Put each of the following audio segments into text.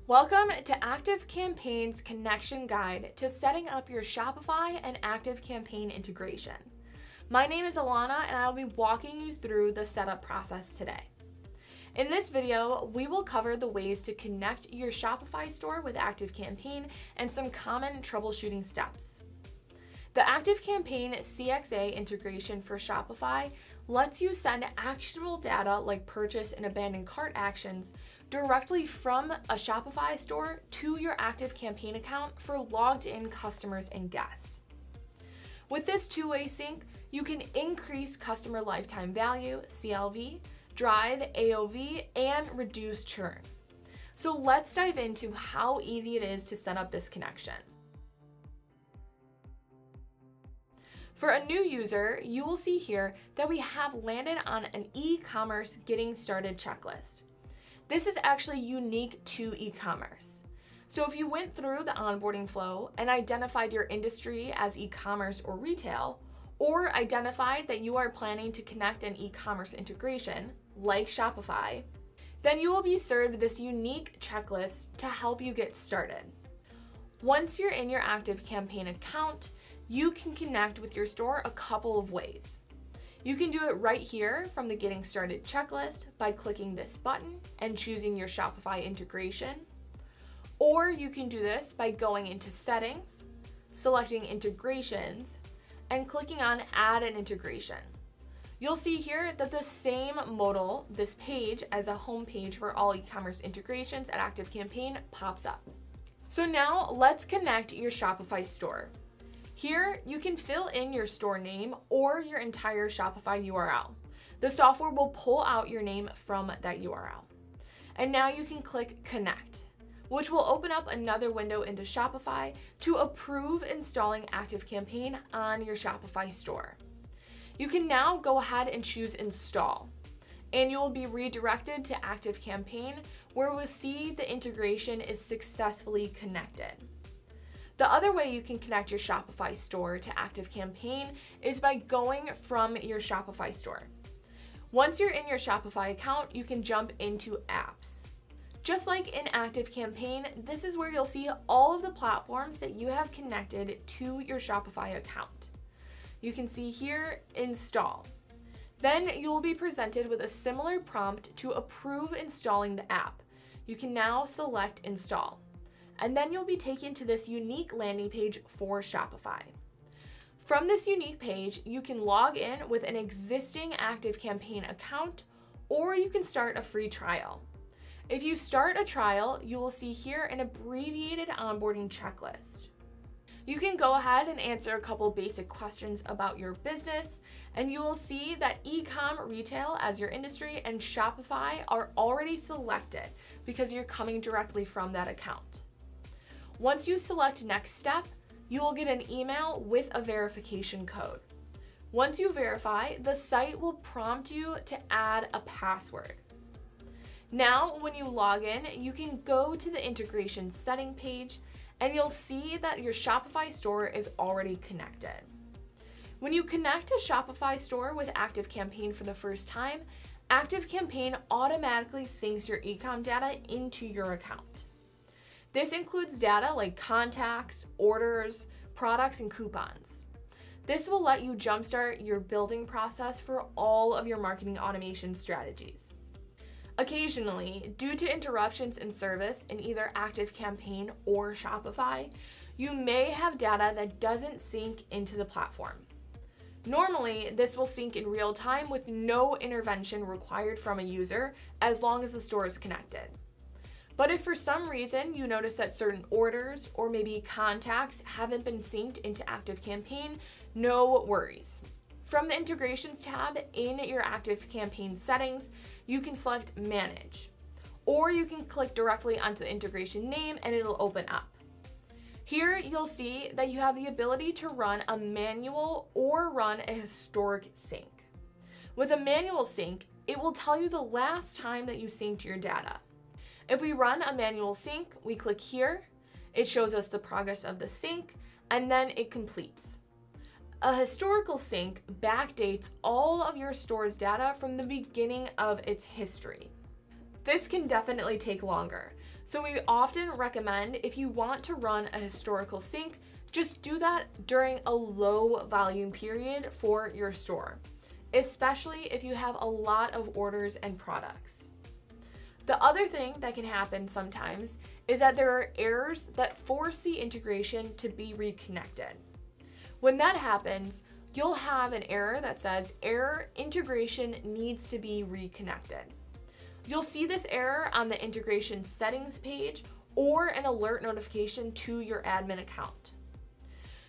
Welcome to ActiveCampaign's connection guide to setting up your Shopify and ActiveCampaign integration. My name is Alana and I will be walking you through the setup process today. In this video, we will cover the ways to connect your Shopify store with ActiveCampaign and some common troubleshooting steps. The ActiveCampaign CXA integration for Shopify lets you send actionable data like purchase and abandoned cart actions directly from a Shopify store to your ActiveCampaign account for logged in customers and guests. With this two-way sync, you can increase customer lifetime value, CLV, drive AOV, and reduce churn. So let's dive into how easy it is to set up this connection. For a new user, you will see here that we have landed on an e-commerce getting started checklist. This is actually unique to e-commerce. So if you went through the onboarding flow and identified your industry as e-commerce or retail, or identified that you are planning to connect an e-commerce integration, like Shopify, then you will be served this unique checklist to help you get started. Once you're in your ActiveCampaign account, you can connect with your store a couple of ways. You can do it right here from the Getting Started checklist by clicking this button and choosing your Shopify integration. Or you can do this by going into Settings, selecting Integrations, and clicking on Add an Integration. You'll see here that the same modal, this page, as a home page for all e-commerce integrations at ActiveCampaign pops up. So now let's connect your Shopify store. Here, you can fill in your store name or your entire Shopify URL. The software will pull out your name from that URL. And now you can click Connect, which will open up another window into Shopify to approve installing ActiveCampaign on your Shopify store. You can now go ahead and choose Install, and you will be redirected to ActiveCampaign, where we'll see the integration is successfully connected. The other way you can connect your Shopify store to ActiveCampaign is by going from your Shopify store. Once you're in your Shopify account, you can jump into Apps. Just like in ActiveCampaign, this is where you'll see all of the platforms that you have connected to your Shopify account. You can see here, Install. Then you'll be presented with a similar prompt to approve installing the app. You can now select Install. And then you'll be taken to this unique landing page for Shopify. From this unique page, you can log in with an existing ActiveCampaign account, or you can start a free trial. If you start a trial, you will see here an abbreviated onboarding checklist. You can go ahead and answer a couple basic questions about your business, and you will see that e-com retail as your industry and Shopify are already selected because you're coming directly from that account. Once you select Next Step, you will get an email with a verification code. Once you verify, the site will prompt you to add a password. Now, when you log in, you can go to the integration setting page and you'll see that your Shopify store is already connected. When you connect a Shopify store with ActiveCampaign for the first time, ActiveCampaign automatically syncs your e-com data into your account. This includes data like contacts, orders, products, and coupons. This will let you jumpstart your building process for all of your marketing automation strategies. Occasionally, due to interruptions in service in either ActiveCampaign or Shopify, you may have data that doesn't sync into the platform. Normally, this will sync in real time with no intervention required from a user as long as the store is connected. But if for some reason you notice that certain orders or maybe contacts haven't been synced into ActiveCampaign, no worries. From the Integrations tab in your ActiveCampaign settings, you can select Manage, or you can click directly onto the integration name and it'll open up. Here you'll see that you have the ability to run a manual or run a historic sync. With a manual sync, it will tell you the last time that you synced your data. If we run a manual sync, we click here, it shows us the progress of the sync, and then it completes. A historical sync backdates all of your store's data from the beginning of its history. This can definitely take longer, So we often recommend, if you want to run a historical sync, just do that during a low volume period for your store, especially if you have a lot of orders and products. The other thing that can happen sometimes is that there are errors that force the integration to be reconnected. When that happens, you'll have an error that says error integration needs to be reconnected. You'll see this error on the integration settings page or an alert notification to your admin account.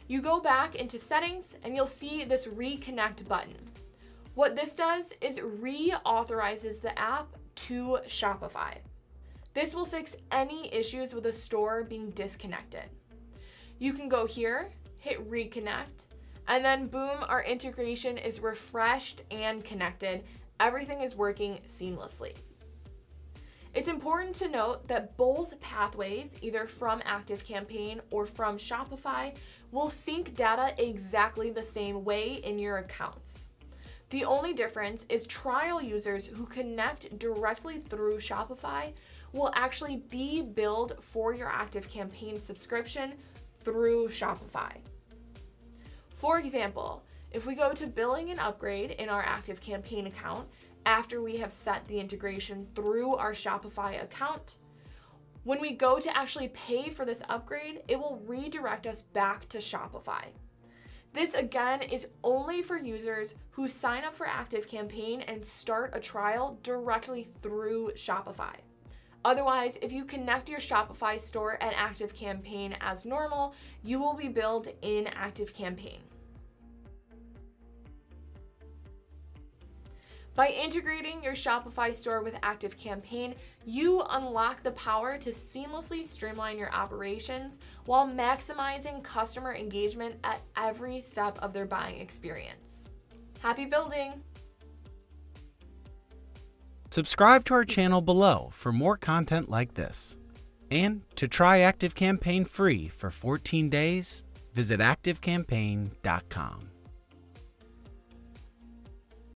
You go back into settings and you'll see this reconnect button. What this does is reauthorizes the app to Shopify. This will fix any issues with a store being disconnected. You can go here, hit reconnect, and then boom, our integration is refreshed and connected. Everything is working seamlessly. It's important to note that both pathways, either from ActiveCampaign or from Shopify, will sync data exactly the same way in your accounts. The only difference is trial users who connect directly through Shopify will actually be billed for your ActiveCampaign subscription through Shopify. For example, if we go to billing and upgrade in our ActiveCampaign account after we have set the integration through our Shopify account, when we go to actually pay for this upgrade, it will redirect us back to Shopify. This again is only for users who sign up for ActiveCampaign and start a trial directly through Shopify. Otherwise, if you connect your Shopify store and ActiveCampaign as normal, you will be billed in ActiveCampaign. By integrating your Shopify store with ActiveCampaign, you unlock the power to seamlessly streamline your operations while maximizing customer engagement at every step of their buying experience. Happy building! Subscribe to our channel below for more content like this. And to try ActiveCampaign free for 14 days, visit ActiveCampaign.com.